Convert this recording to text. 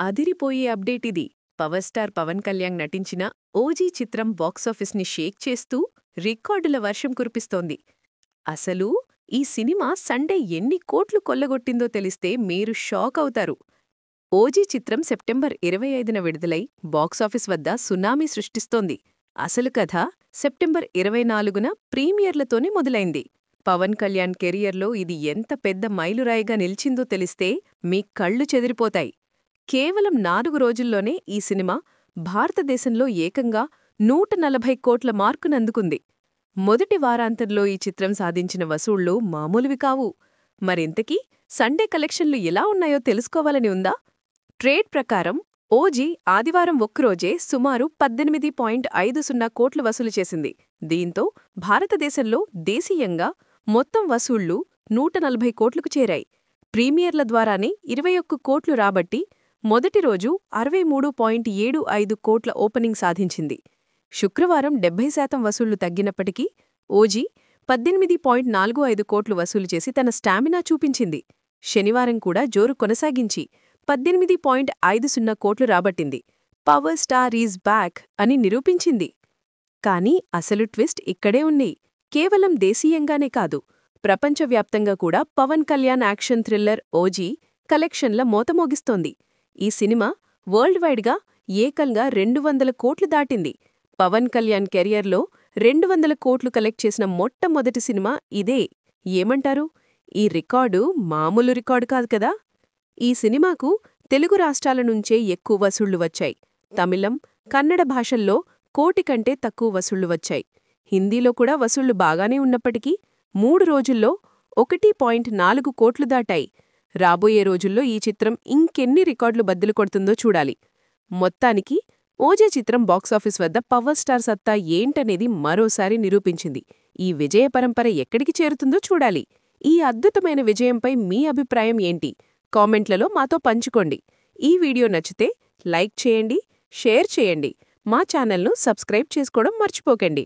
అదిరిపోయే అప్డేట్ ఇది. Power star Pawan Kalyan నటించిన 'ఓజీ' చిత్రం బాక్సాఫీస్ని షేక్ చేస్తూ రికార్డుల వర్షం కురిపిస్తోంది. అసలు ఈ సినిమా సండే ఎన్ని కోట్లు కొల్లగొట్టిందో తెలిస్తే మీరు షాక్ అవుతారు. 'ఓజీ' చిత్రం సెప్టెంబర్ 25న విడుదలై బాక్సాఫీస్ వద్ద సునామీ సృష్టిస్తోంది. అసలు కథ సెప్టెంబర్ 24న ప్రీమియర్లతోనే మొదలైంది. పవన్ కళ్యాణ్ కెరియర్లో ఇది ఎంత పెద్ద మైలురాయిగా నిలిచిందో తెలిస్తే మీ కళ్ళు చెదిరిపోతాయి. కేవలం 4 రోజుల్లోనే ఈ సినిమా భారతదేశంలో ఏకంగా 140 కోట్ల మార్కునందుకుంది. మొదటి వారాంతంలో ఈ చిత్రం సాధించిన వసూళ్లు మామూలువి కావు. మరింతకీ సండే కలెక్షన్లు ఎలా ఉన్నాయో తెలుసుకోవాలని ఉందా? ట్రేడ్ ప్రకారం 'ఓజీ' ఆదివారం ఒక్కరోజే సుమారు 18.50 కోట్లు వసూలు చేసింది. దీంతో భారతదేశంలో దేశీయంగా మొత్తం వసూళ్లు 140 కోట్లకు చేరాయి. ప్రీమియర్ల ద్వారానే 21 కోట్లు రాబట్టి మొదటి రోజు 63.75 కోట్ల ఓపెనింగ్ సాధించింది. శుక్రవారం 70% వసూళ్లు తగ్గినప్పటికీ 'ఓజీ' 18.45 కోట్లు వసూలు చేసి తన స్టామినా చూపించింది. శనివారం కూడా జోరు కొనసాగించి 18.50 కోట్లు రాబట్టింది. పవర్ స్టార్ ఈజ్ బ్యాక్ అని నిరూపించింది. కానీ అసలు ట్విస్ట్ ఇక్కడే ఉంది. కేవలం దేశీయంగానే కాదు, ప్రపంచవ్యాప్తంగా కూడా పవన్ కళ్యాణ్ యాక్షన్ థ్రిల్లర్ 'ఓజీ' కలెక్షన్ల మోతమోగిస్తోంది. ఈ సినిమా వరల్డ్ వైడ్గా ఏకంగా 200 కోట్లు దాటింది. పవన్ కళ్యాణ్ కెరియర్లో 200 కోట్లు కలెక్ట్ చేసిన మొట్టమొదటి సినిమా ఇదే. ఏమంటారు? ఈ రికార్డు మామూలు రికార్డు కాదు కదా! ఈ సినిమాకు తెలుగు రాష్ట్రాల నుంచే ఎక్కువ వసూళ్లు వచ్చాయి. తమిళం, కన్నడ భాషల్లో 1 కోటి కంటే తక్కువ వసూళ్లు వచ్చాయి. హిందీలో కూడా వసూళ్లు బాగానే ఉన్నప్పటికీ 3 రోజుల్లో 1.4 కోట్లు దాటాయి. రాబోయే రోజుల్లో ఈ చిత్రం ఇంకెన్ని రికార్డులు బద్దలు కొడుతుందో చూడాలి. మొత్తానికి 'ఓజీ' చిత్రం బాక్సాఫీస్ వద్ద పవర్ స్టార్ సత్తా ఏంటనేది మరోసారి నిరూపించింది. ఈ విజయ పరంపర ఎక్కడికి చేరుతుందో చూడాలి. ఈ అద్భుతమైన విజయంపై మీ అభిప్రాయం ఏంటి? కామెంట్లలో మాతో పంచుకోండి. ఈ వీడియో నచ్చితే లైక్ చేయండి, షేర్ చేయండి. మా ఛానల్ను సబ్స్క్రైబ్ చేసుకోవడం మర్చిపోకండి.